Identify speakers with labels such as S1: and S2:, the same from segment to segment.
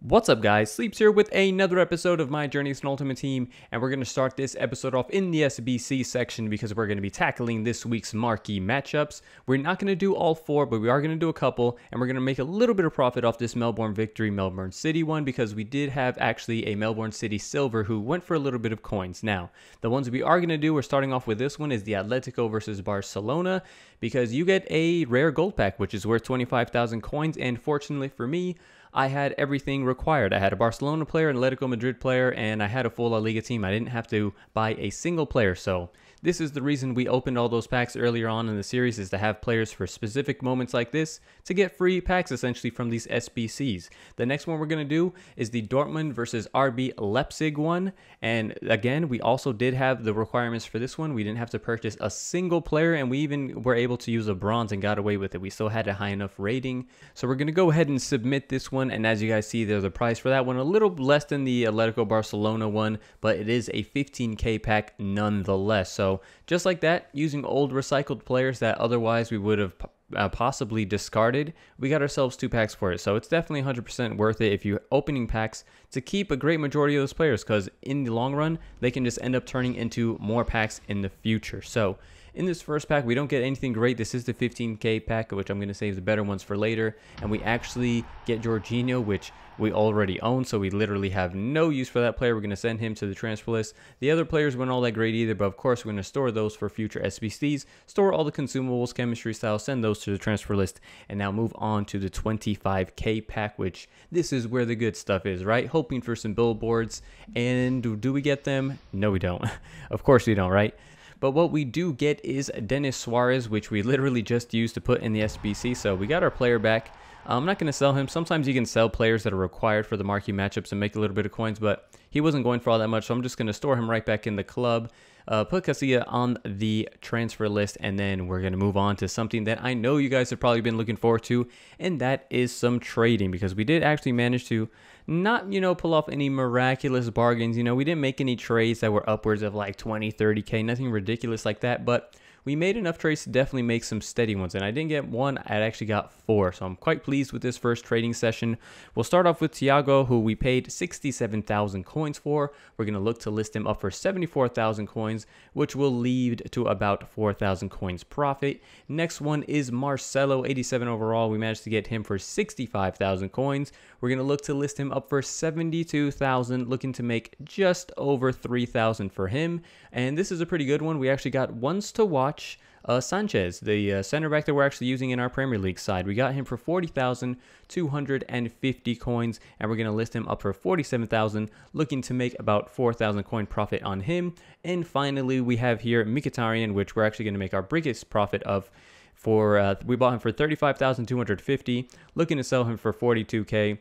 S1: What's up guys, Sleepz here with another episode of my Journey to an Ultimate Team, and we're going to start this episode off in the SBC section because we're going to be tackling this week's marquee matchups. We're not going to do all four, but we are going to do a couple, and we're going to make a little bit of profit off this Melbourne Victory, Melbourne City one because we did have actually a Melbourne City Silver who went for a little bit of coins. Now, the ones we are going to do, we're starting off with this one, is the Atletico versus Barcelona because you get a rare gold pack, which is worth 25,000 coins, and fortunately for me, I had everything required. I had a Barcelona player, an Atletico Madrid player, and I had a full La Liga team. I didn't have to buy a single player, so this is the reason we opened all those packs earlier on in the series, is to have players for specific moments like this to get free packs essentially from these SBCs. The next one we're going to do is the Dortmund versus RB Leipzig one, and again, we also did have the requirements for this one. We didn't have to purchase a single player, and we even were able to use a bronze and got away with it. We still had a high enough rating, so we're going to go ahead and submit this one, and as you guys see, there's a price for that one, a little less than the Atletico Barcelona one, but it is a 15k pack nonetheless. So just like that, using old recycled players that otherwise we would have possibly discarded, we got ourselves two packs for it. So it's definitely 100% worth it if you're opening packs to keep a great majority of those players, because in the long run, they can just end up turning into more packs in the future. So in this first pack, we don't get anything great. This is the 15k pack, which I'm going to save the better ones for later. And we actually get Jorginho, which we already own, so we literally have no use for that player. We're going to send him to the transfer list. The other players weren't all that great either, but of course, we're going to store those for future SBCs, store all the consumables, chemistry styles, send those to the transfer list, and now move on to the 25k pack, which this is where the good stuff is, right? Hoping for some billboards, and do we get them? No, we don't. Of course we don't, right? But what we do get is Denis Suarez, which we literally just used to put in the SBC. So we got our player back. I'm not going to sell him. Sometimes you can sell players that are required for the marquee matchups and make a little bit of coins, but he wasn't going for all that much. So I'm just going to store him right back in the club, put Casilla on the transfer list, and then we're going to move on to something that I know you guys have probably been looking forward to, and that is some trading, because we did actually manage to not, pull off any miraculous bargains. We didn't make any trades that were upwards of like 20, 30k, nothing ridiculous like that, but we made enough trades to definitely make some steady ones, and I didn't get one, I actually got four, so I'm quite pleased with this first trading session. We'll start off with Thiago, who we paid 67,000 coins for. We're going to look to list him up for 74,000 coins, which will lead to about 4,000 coins profit. Next one is Marcelo, 87 overall. We managed to get him for 65,000 coins. We're going to look to list him up for 72,000, looking to make just over 3,000 for him, and this is a pretty good one. We actually got ones to watch. Sanchez, the center back that we're actually using in our Premier League side. We got him for 40,250 coins, and we're going to list him up for 47,000, looking to make about 4,000 coin profit on him. And finally, we have here Mkhitaryan, which we're actually going to make our biggest profit of. We bought him for 35,250, looking to sell him for 42k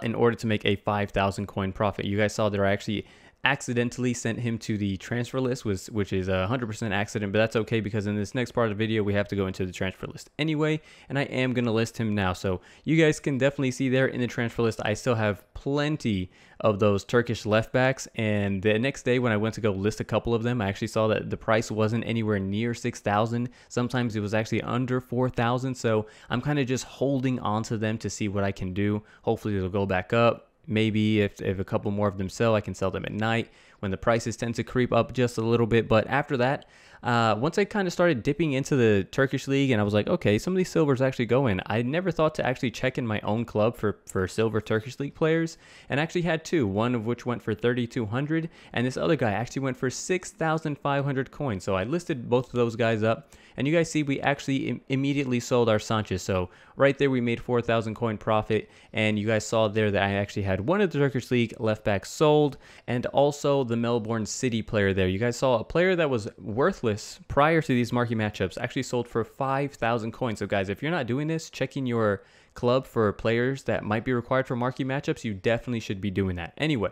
S1: in order to make a 5,000 coin profit. You guys saw that I actually accidentally sent him to the transfer list, which is a 100% accident, but that's okay because in this next part of the video we have to go into the transfer list anyway, and I am going to list him now. So you guys can definitely see there in the transfer list I still have plenty of those Turkish left backs, and the next day when I went to go list a couple of them, I actually saw that the price wasn't anywhere near 6,000. Sometimes it was actually under 4,000, so I'm kind of just holding on to them to see what I can do. Hopefully it'll go back up. Maybe if a couple more of them sell, I can sell them at night when the prices tend to creep up just a little bit. But after that, once I kind of started dipping into the Turkish league and I was like, okay, some of these silvers actually go in. I never thought to actually check in my own club for silver Turkish league players, and actually had two, one of which went for 3,200 and this other guy actually went for 6,500 coins. So I listed both of those guys up, and you guys see we actually immediately sold our Sanchez. So right there we made 4,000 coin profit, and you guys saw there that I actually had one of the Turkish league left backs sold, and also the Melbourne City player there. You guys saw a player that was worthless prior to these marquee matchups actually sold for 5,000 coins. So guys, if you're not doing this, checking your club for players that might be required for marquee matchups, you definitely should be doing that. Anyway,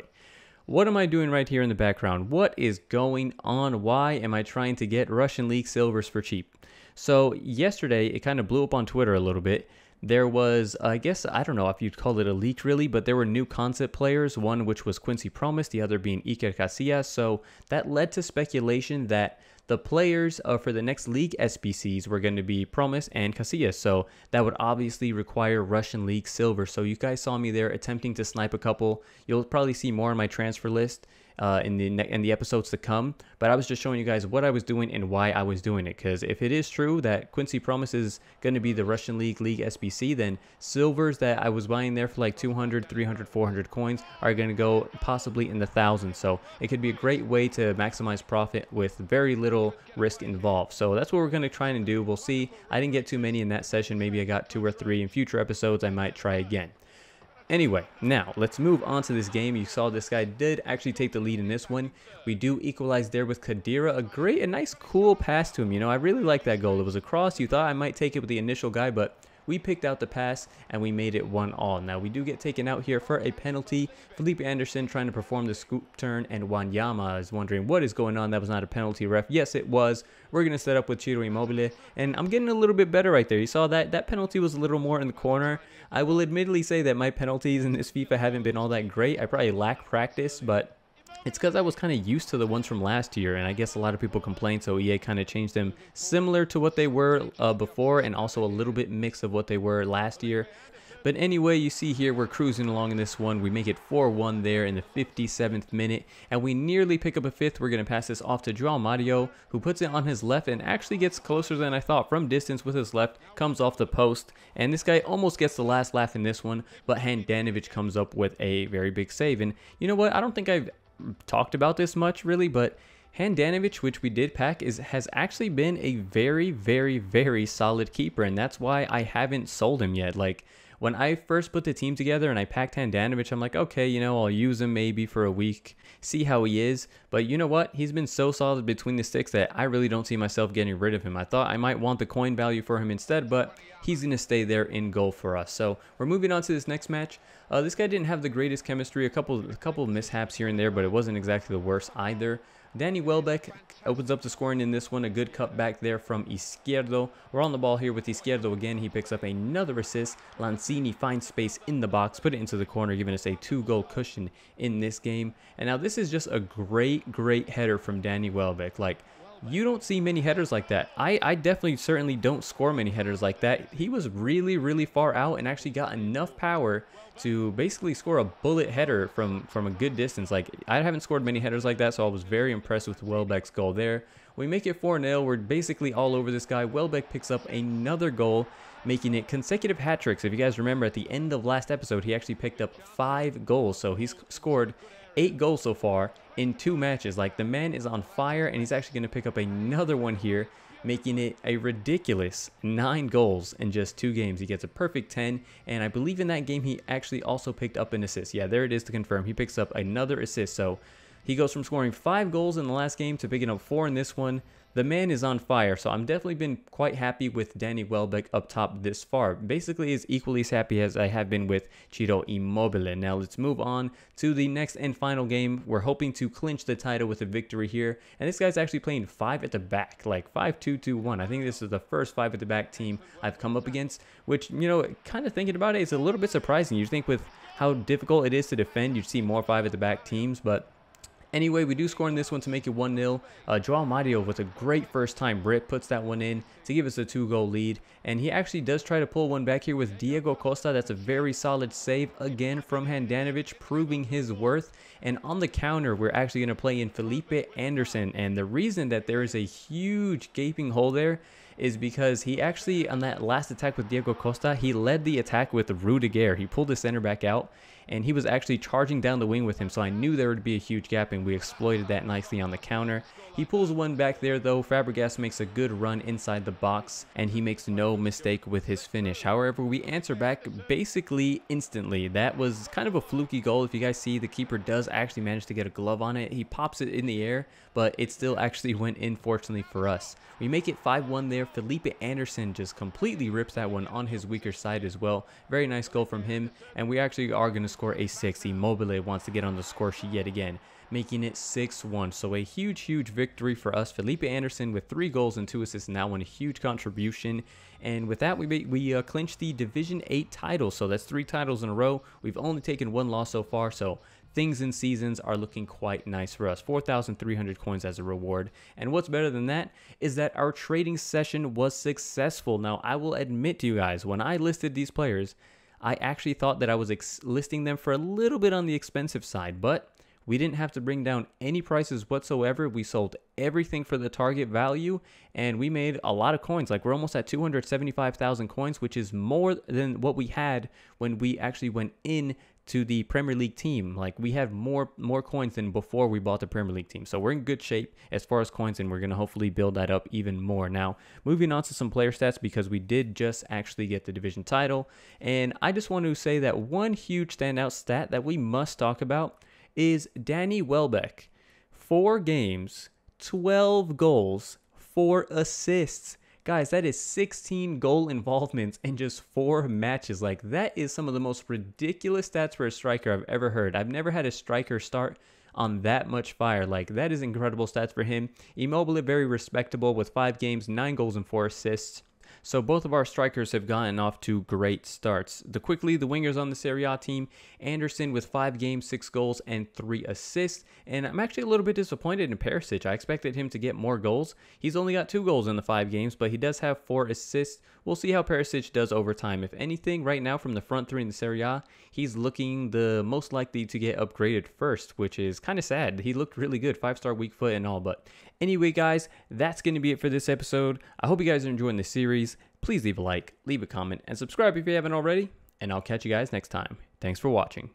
S1: what am I doing right here in the background? What is going on? Why am I trying to get Russian League silvers for cheap? So yesterday, it kind of blew up on Twitter a little bit. there was, I guess, I don't know if you'd call it a leak really, but there were new concept players, one which was Quincy Promise, the other being Iker Casillas. So that led to speculation that the players for the next league SBCs were going to be Promise and Casillas. So that would obviously require Russian League silver. So you guys saw me there attempting to snipe a couple. You'll probably see more on my transfer list in the episodes to come, but I was just showing you guys what I was doing and why I was doing it, because if it is true that Quincy Promise is going to be the Russian League SBC, then silvers that I was buying there for like 200, 300, 400 coins are going to go possibly in the thousands. So it could be a great way to maximize profit with very little risk involved. So that's what we're going to try and do. We'll see. I didn't get too many in that session. Maybe I got 2 or 3. In future episodes I might try again. Anyway, now let's move on to this game. You saw this guy did actually take the lead in this one. We do equalize there with Kadira. A nice, cool pass to him. You know, I really like that goal. It was a cross. You thought I might take it with the initial guy, but we picked out the pass and we made it 1-1. Now we do get taken out here for a penalty. Felipe Anderson trying to perform the scoop turn, and Wanyama is wondering what is going on. That was not a penalty, ref. Yes, it was. We're going to set up with Ciro Immobile, and I'm getting a little bit better right there. You saw that penalty was a little more in the corner. I will admittedly say that my penalties in this FIFA haven't been all that great. I probably lack practice, but it's because I was kind of used to the ones from last year, and I guess a lot of people complained, so EA kind of changed them similar to what they were before, and also a little bit mix of what they were last year. But anyway, you see here we're cruising along in this one. We make it 4-1 there in the 57th minute, and we nearly pick up a 5th. We're going to pass this off to João Mario, who puts it on his left and actually gets closer than I thought from distance with his left, comes off the post, and this guy almost gets the last laugh in this one, but Handanovic comes up with a very big save. And you know what? I don't think I've talked about this much really, but Handanovic, which we did pack, has actually been a very, very, very solid keeper, and that's why I haven't sold him yet. Like, when I first put the team together and I packed Handanovic, I'm like, okay, you know, I'll use him maybe for a week, see how he is. But you know what? He's been so solid between the sticks that I really don't see myself getting rid of him. I thought I might want the coin value for him instead, but he's going to stay there in goal for us. So we're moving on to this next match. This guy didn't have the greatest chemistry, a couple mishaps here and there, but it wasn't exactly the worst either. Danny Welbeck opens up the scoring in this one. A good cut back there from Izquierdo. We're on the ball here with Izquierdo again. He picks up another assist. Lanzini finds space in the box, put it into the corner, giving us a 2-goal cushion in this game. And now this is just a great, great header from Danny Welbeck. Like, you don't see many headers like that. I definitely certainly don't score many headers like that. He was really, really far out and actually got enough power to basically score a bullet header from a good distance. Like, I haven't scored many headers like that, so I was very impressed with Welbeck's goal there. We make it 4-0. We're basically all over this guy. Welbeck picks up another goal, making it consecutive hat tricks. If you guys remember, at the end of last episode, he actually picked up 5 goals. So he's scored 8 goals so far in 2 matches. Like, the man is on fire, and he's actually going to pick up another one here, making it a ridiculous 9 goals in just 2 games. He gets a perfect 10, and I believe in that game he actually also picked up an assist. Yeah, there it is to confirm. He picks up another assist, so he goes from scoring 5 goals in the last game to picking up 4 in this one. The man is on fire, so I'm definitely been quite happy with Danny Welbeck up top this far. Basically, as equally as happy as I have been with Ciro Immobile. Now let's move on to the next and final game. We're hoping to clinch the title with a victory here, and this guy's actually playing 5 at the back, like 5-2-2-1. I think this is the first 5 at the back team I've come up against, which, you know, kind of thinking about it, it's a little bit surprising. You think with how difficult it is to defend, you'd see more 5 at the back teams, but anyway, we do score in this one to make it 1-0. João Mario with a great first-time rip puts that one in to give us a 2-goal lead. And he actually does try to pull one back here with Diego Costa. That's a very solid save again from Handanovic, proving his worth. And on the counter, we're actually going to play in Felipe Anderson. And the reason that there is a huge gaping hole there is because he actually, on that last attack with Diego Costa, he led the attack with Rudiger. He pulled the center back out, and he was actually charging down the wing with him, so I knew there would be a huge gap, and we exploited that nicely on the counter. He pulls one back there, though. Fabregas makes a good run inside the box, and he makes no mistake with his finish. However, we answer back basically instantly. That was kind of a fluky goal. If you guys see, the keeper does actually manage to get a glove on it. He pops it in the air, but it still actually went in, fortunately for us. We make it 5-1 there. Felipe Anderson just completely rips that one on his weaker side as well. Very nice goal from him, and we actually are going to score a 6. Immobile wants to get on the score sheet yet again, making it 6-1. So a huge victory for us. Felipe Anderson with 3 goals and 2 assists, and that one a huge contribution. And with that, we clinched the Division 8 title. So that's 3 titles in a row. We've only taken 1 loss so far, so things in seasons are looking quite nice for us. 4,300 coins as a reward. And what's better than that is that our trading session was successful. Now, I will admit to you guys, when I listed these players, I actually thought that I was listing them for a little bit on the expensive side, but we didn't have to bring down any prices whatsoever. We sold everything for the target value, and we made a lot of coins. Like, we're almost at 275,000 coins, which is more than what we had when we actually went in to the Premier League team. Like, we have more coins than before we bought the Premier League team. So we're in good shape as far as coins, and we're going to hopefully build that up even more. Now, moving on to some player stats, because we did just actually get the division title. And I just want to say that one huge standout stat that we must talk about is Danny Welbeck. 4 games, 12 goals, 4 assists. Guys, that is 16 goal involvements in just 4 matches. Like, that is some of the most ridiculous stats for a striker I've ever heard. I've never had a striker start on that much fire. Like, that is incredible stats for him. Immobile, very respectable with 5 games, 9 goals and 4 assists. So both of our strikers have gotten off to great starts. The wingers on the Serie A team, Anderson with 5 games, 6 goals, and 3 assists. And I'm actually a little bit disappointed in Perisic. I expected him to get more goals. He's only got 2 goals in the 5 games, but he does have 4 assists. We'll see how Perisic does over time. If anything, right now from the front 3 in the Serie A, he's looking the most likely to get upgraded first, which is kind of sad. He looked really good, 5-star weak foot and all. But anyway, guys, that's going to be it for this episode. I hope you guys are enjoying this series. Please leave a like, leave a comment, and subscribe if you haven't already. And I'll catch you guys next time. Thanks for watching.